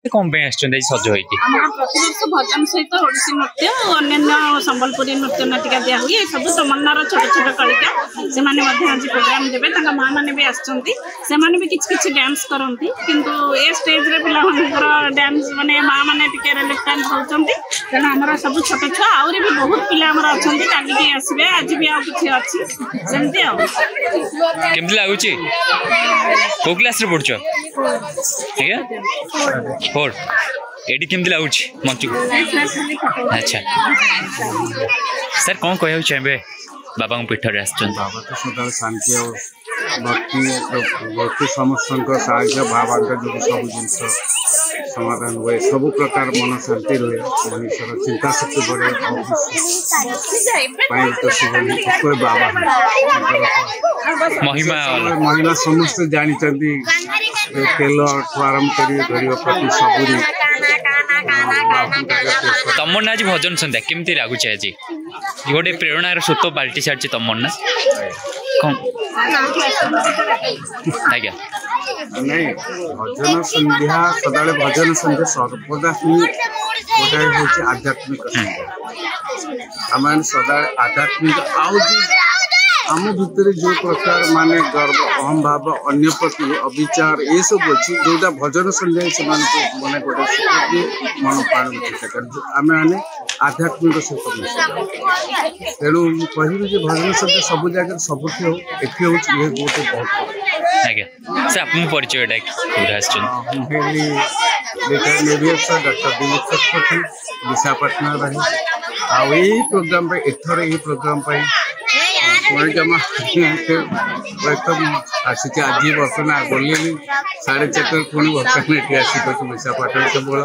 कौन सज हो प्रतिवर्ष भजन सहित ओडिसी नृत्य और अन्य संबलपुरी नृत्य नाटिका दिया हुए सब तमन्नार छोट छोट कलिका से आज प्रोग्राम देवे माँ मैंने भी आसने भी किसी डांस करती किंतु ए स्टेज रे पिला डांस माने माँ मैंने टिके रिलेक्टेंट होती तेणु आम सब छोट छुआ आहरी भी बहुत पिला अच्छा कालिकी आसवे आज भी आउ कि अच्छी सेमती केमती लगुच को क्लास रे पढ़छ फोर एडी केमती लगुच मंच को अच्छा सर कौन कह चाहिए बाबा पीठ बाबा तो सदा शांति और भक्ति समस्त भावांतर जो सब जिन समाधान हुए सब प्रकार मन शांति रहे मनुष्य चिंता शक्ति बढ़े और बाबा महिमा महिमा समस्त जानते तेल आरंभ कर प्रति सबुरी तमन्ना आज भजन संध्या केमती लगुच आज गोटे प्रेरणार स्रोत पलटि सारी तमन्ना कौन आज्ञा नहीं भजन संध्या सदा भजन संध्या सर्वदा गोटे हूँ आध्यात्मिक आम सदा आध्यात्मिक आम भितर जो प्रकार माने गर्व अहम भाव अन्य प्रति अविचार ये सब अच्छी जोटा भजन संध्या से मैंने गोटे मन प्राण आम मैंने आध्यात्मिक सहित तेणु कह भजन संध्या सब जगह सबुठ एटी हूँ गोटे बहुत से आप परिचय डॉक्टर दिलीप शतपथी विशाखापटना रही आई प्रोग्राम एथर यही प्रोग्राम एकदम आसी आज बर्तमान गली 4:30 पुणी बर्तमान ये आसिक विशाखापटना केवल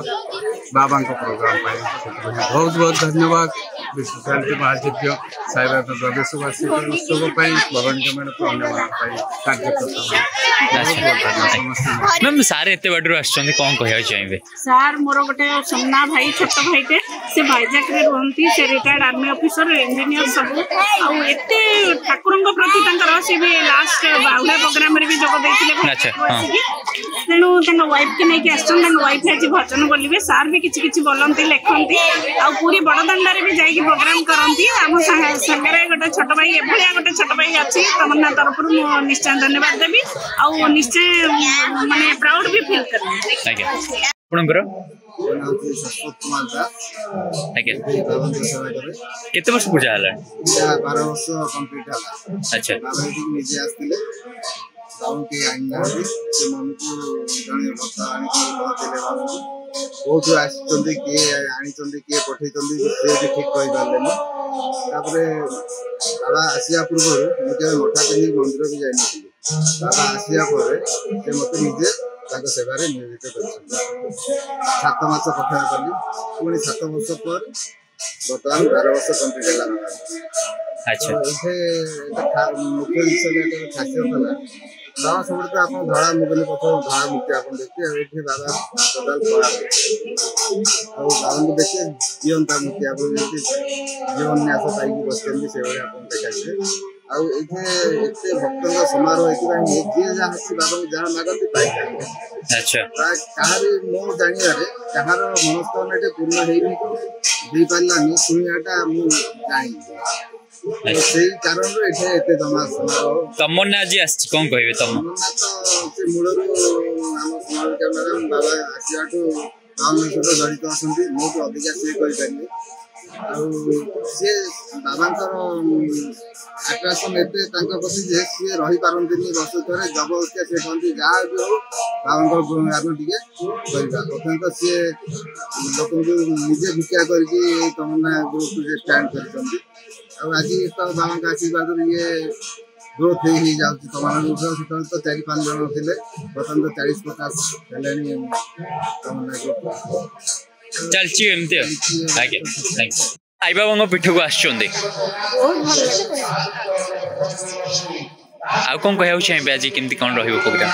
बाबा प्रोग्राम बहुत बहुत धन्यवाद विश्वशांति महायज्ञ साईनाथ प्रदेशवासी उत्सव भगवान मैम सारे एत बाटू आसुँच कौन कह चाहिए सार मोर गोटे सोना भाई छोट भाईटे से भाईजाक रे रहंती से रिटायर्ड आर्मी ऑफिसर इंजीनियर सब आते ठाकुर प्रति से भी लास्ट बाहुड़ा प्रोग्राम भी जोग देते तेणु वाइफ के नहीं आसन वाइफ आज भजन बोलिए सार भी किसी बोलती लिखती आ पूरी बड़दाण्ड भी जाकि प्रोग्राम करती आम सागर गोटे छोट भाई एभलिया गोटे छोट भाई अच्छी तमन्ना तरफ निश्चय धन्यवाद देवी आ निश्चय माने प्राउड भी फील कर केते वर्ष पूजा हला 12 वर्ष कंप्लीट हला अच्छा बाबा निजे आस्तिले गाँव के आईना से मन को जने भक्ता आनी कहते बहुत आसते किए आनी किए पठे से भी ठीक कही पारे तापर बाबा आसिया पूर्व मुझे मठापिनी मंदिर भी जानी बाबा आसिया से मत निजे सेवार नियोजित कर 7 मास कथा कली पुणी 7 वर्ष पर बर्तमान 12 वर्ष कंप्लीट है अच्छा मुख्य विषय खासियत है बाबा सब आप धड़ा मुगली पथ धड़ा मुक्ति आप देखिए ये बाबा टोटाल बाबा को देखिए जीवंता मुक्ति आप जीवन न्यास पाई बसते से आप देखा आते भक्त समारोह जी जहाँ बाबा जहाँ मागती पाई अच्छा कहार मो जानवे कहार मनस्कामना पूर्ण हो पारानी शुणियाटा जानी से कारण जमा समारोह तमन्ना आज कौन कहे तमन्ना तो से मूल आम समाज कैमराम बाबा आसवा बाबा सहित जड़ित अच्छा बहुत अधिका सी कर सी बाबा आट्राक्शन एत प्रति सी रही पारती वर्ष थे जबरदस्तिया सी कहते जहाँ भी हो बाबा आम टे प्रथम तो सी लोक निजे भिक्षा करके तमन्ना ग्रुप स्टार्ट कर आज तो बाबा आशीर्वाद ये ग्रोथ ही जाती तमन्ना ग्रुप तो 4-5 जन थे बर्तमान तो 40-50 है तमन्ना ग्रुप चलची एमती आगे थैंक्स आई बाबा पीठ को आसुँच आ कौन कह चाहिए आज केमती कौन प्रोग्राम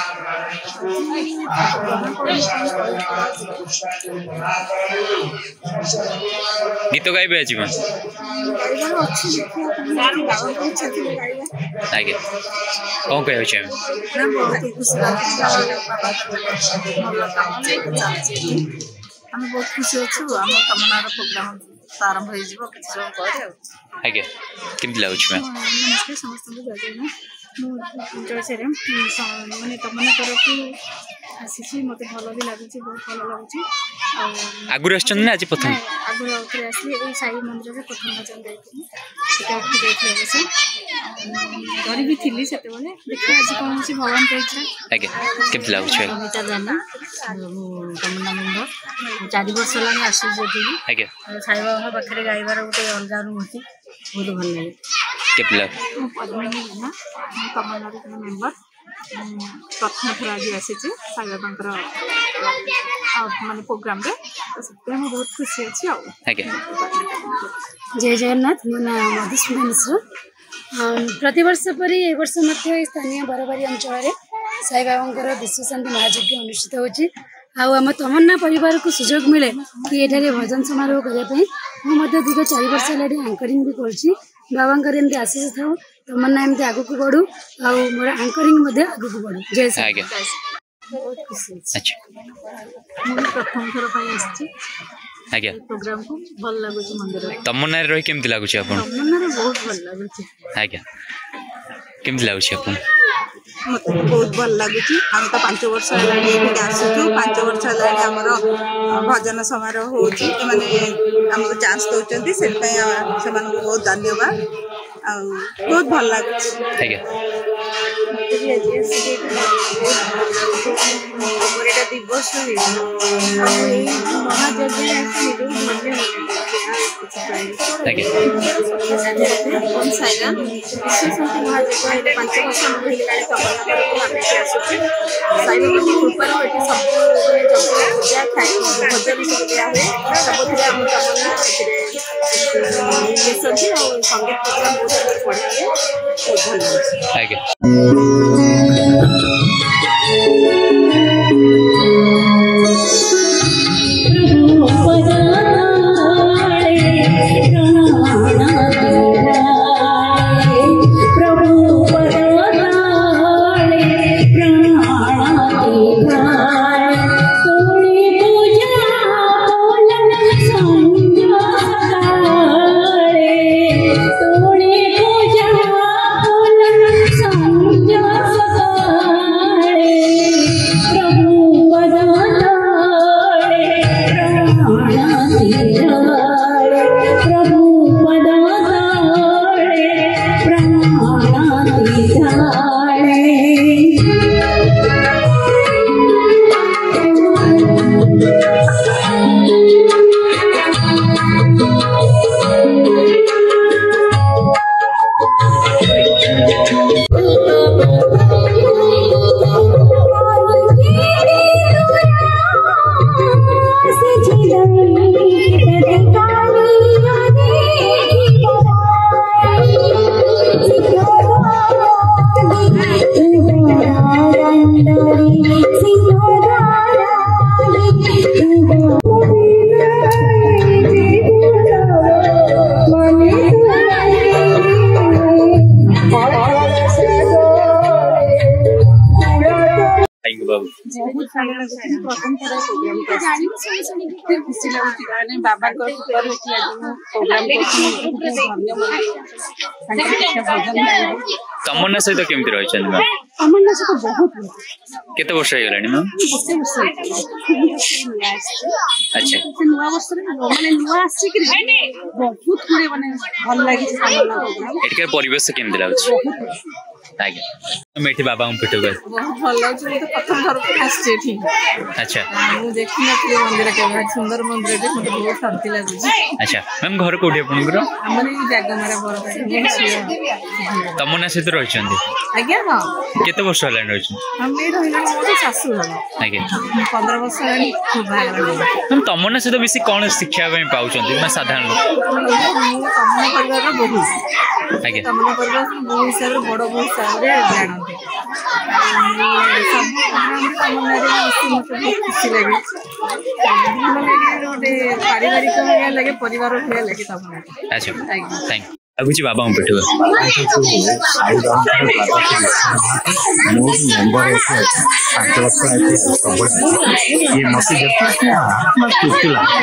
गीत गाइबे आज मैं आगे कौन कह आम बहुत खुशी अच्छु आम तमन्नार प्रोग्राम आरंभ हो आगे केमती लगुच मैं नमस्ते समस्त जय मैंने तमन्ना तरफ आसी मत भल भी लगुच बहुत भल लगुच आगुरी आज प्रथम आगुरी आउथरे आसली ए साई मंदिर में प्रथम भजन गाइଥିଲି देखिए अवश्य डरी भी थी से देखिए आज कौन सी भगवान की इच्छा आगे केमती लगुच अमिता जाना तमन्ना मेम्बर 4 वर्ष होगा आसूँ आगे साई बाबा पाखे गाइबार गोटे अलग अनुभूति बहुत भल लगे केमती लग पद्मिनी जेना तमन्नार मेम्बर प्रथम थर आज आसी साई बाबा माने प्रोग्राम रे तो सब बहुत खुशी अच्छी आगे जय जगन्नाथ मो ना मधुसूदन मिश्र प्रति वर्ष परि ए वर्ष मध्य स्थानीय बरबारी अंचल साई बाबा विश्व शांति महायज्ञ अनुष्ठित होची आम तमन्ना परिवार को सुजोग मिले कि एठारे भजन समारोह करने मुझे दीर्घ 4 वर्ष है आंकरिंग भी कर बाबा एमती आशीष था तमन्ना एमती आग को बढ़ू आ मोर आंकरिंग आग को बढ़ू जय आगे बहुत खुशी अच्छा प्रथम थर आगे प्रोग्राम को भल लगुच मंदिर तमन्ना रही केमती लगुच आपन तमन्ना बहुत भल लगुच आगे केमती लगुच आपन मत बहुत भल लगुच हम तो 5 वर्ष आसुचु 5 वर्ष आमर भजन समारोह होची माने हमको चांस दउचंती से बहुत धन्यवाद बहुत भल लगुच आगे दिवस महायज्ञ आगे आगे प्रथम थर खुशी लगुच बाबा प्रोग्राम तमन्ना सहित केमती रही तमन्ना सहित बहुत केते वर्ष हो गलानी मैम अच्छा नुआ वर्ष माने नुआ आसी कि बहुत थोड़े माने भल लागि तमन्ना प्रोग्राम एटके परिवेश केमती लागछ आगे मेठी बाबा पिटो गए बहुत भल लागछ तो प्रथम थर आछे ठीक अच्छा मु देखि नथि मंदिर के बहुत सुंदर मंदिर रे मते बहुत शांति लागछ अच्छा मैम घर कोठी आपनकर हमरे जागमारा बरबारी तमन्ना सहित रही आज्ञा हां केते वर्ष हलान रही हम ए रहिला मोर सासू हला आगे 15 वर्ष हलानी खूब भागला मैम तमन्ना सहित बेसी कोन शिक्षा पाउछंती मैं साधारण तमन्ना परिवार बहुत आगे तमन्ना परिवार बहुत हिसाब रे बड़ बहुत हिसाब रे जानते खुशी लगे गोटे पारिवारिक भाया लगे परिवार भाया लगे अच्छा थैंक आगुच बाबा पिठू मेम्बर ये मत खुशी लगे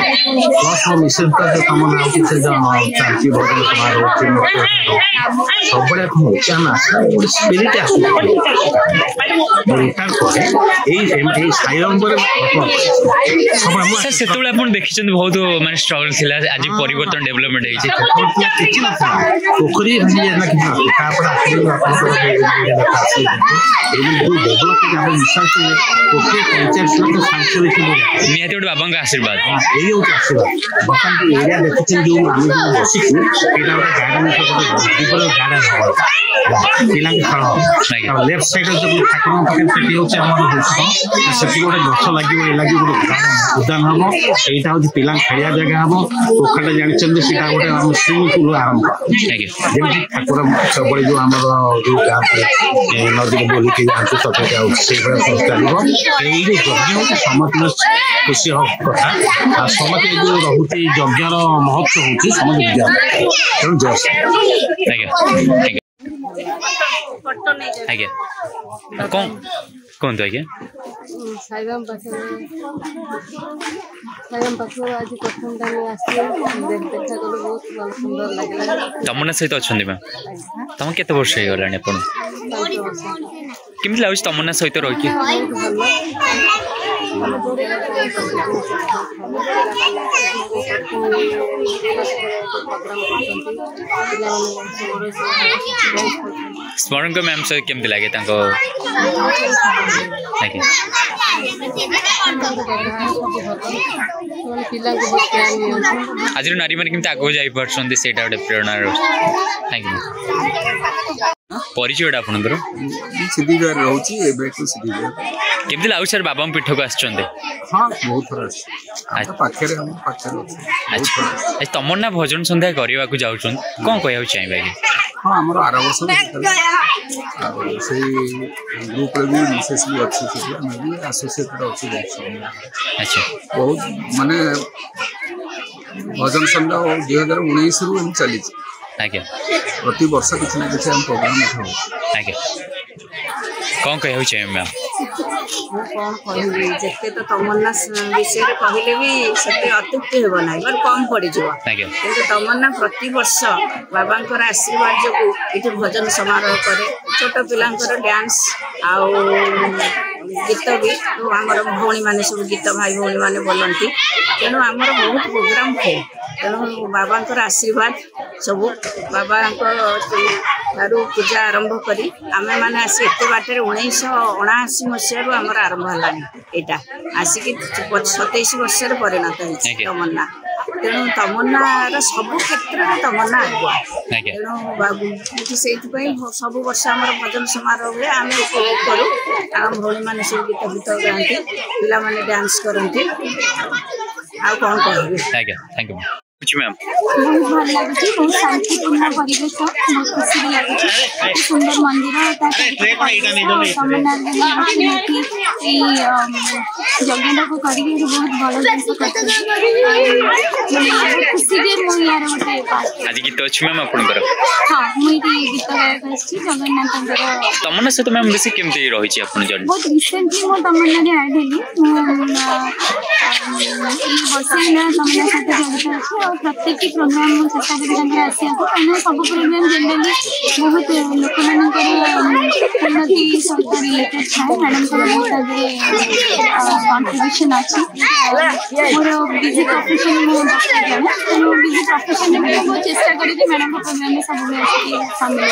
प्लस मो मिसेस का जो कम ना चलती भजन सब स्पिरिट सेतुले आपण देखिछन बहुत माने स्ट्रगल थिला आज परिवर्तन डेवलपमेंट हेछि पोखरी भाजी ना कि तापर आखिर निहाती गोटे बाबा आशीर्वाद यही हूँ आशीर्वाद बर्तमान एरिया देखते जो आम बसिक गार्डन पिला खेल लेफ्ट साइड जो ठाकुर पाखे से गोटे गछ लगे लगे गोटे उद्यान हम यहाँ हूँ पिला खेलिया जगह हम पोखर जानते गोटे स्विमिंग पुल आरंभ जमी ठाकुर सब जो आम जो जाते नदी बोलिकी जाते सफे चलो यही यज्ञ हूँ समस्त खुशी कथा समस्त जो रोचे यज्ञर महत्व हूँ समस्त आज्ञा कौन कौन तो आज्ञा साईबाम पाखे आज प्रथम टाइम आसी देखा गल बहुत सुंदर लगे तमन्ना सहित अच्छा मैम तुम केत वर्ष हो गला केमी लगुच तमन्ना सहित रही स्मरण को मैम सहित केमती लगे आज नारी मैंने केमती आगे जाई पार्छन से प्रेरणा थैंक यू परिचय आपणकर सिद्धिविहार रोची सिद्धिविहार केमती लगुच सर बाबा पीठ को आस हाँ बहुत थर आज तमन्ना भजन संध्या करने को जाऊँ कौन कह चाहिए हाँ आम आर वर्ष से ग्रुप भी मिसेस भी अच्छी भी एसोसिएटेड अच्छी अच्छा बहुत माने भजन संध्या 2019 रु चली आज्ञा प्रति वर्ष किसी ना किसी हम प्रोग्राम आज्ञा कौन कह चाहिए मैम कौन कहबी जिते तो तमन्ना विषय कहले भी से अत्युक्ति हे ना बट कम पड़ कि तमन्ना प्रति वर्ष बाबा आशीर्वाद जो ये भजन समारोह करे छोट पिला डांस आउ गीत भी आमर भौणी मैंने सब गीत भाई भौणी मैंने बोलती तेणु आमर बहुत प्रोग्राम हुए तेणु बाबा आशीर्वाद सब बाबा पूजा आरंभ करी आमे माने आसी एत बाटे 1979 मसीह आमर आरंभ है यहाँ आसिक 27 वर्ष परिणत हो तमन्ना तेणु तमन्नार सब क्षेत्र में तमन्ना आगुआ तेणु बाबू से सब वर्ष आम भजन समारोह हुए आम उपभोग करूँ आम भौणी मैंने सब गीत गीत गाँति पिला माने डांस करती आ कौन कहबी थैंक यू मैम बहुत भल लगे बहुत शांतिपूर्ण परिवेश बहुत खुशी भी लगे सुंदर मंदिर यज्ञ को कर बहुत भल जिन खुशी जे यार गोटे आज गीत अच्छी मैम आप हाँ मुझे गीत गायक जगन्नाथ तमन्ना सहित मैम बेसी केमती रही बहुत रिसेंटली मो तमन्ना ऐड हेली वर्ष तमन्ना सहित जड़ित अच्छी प्रत्येक प्रोग्राम चेष्टा करें आसा कहीं सब प्रोग्राम जनरली बहुत लोक उन्नति सहित रिलेटेड थाए मैडम को बहुत आगे कंट्रीब्यूशन अच्छी मोर बिजी प्रोफेशन मुझे तेणु बिजी प्रोफेशन में बहुत चेष्टा करी मैडम प्रोग्राम में सब सामिल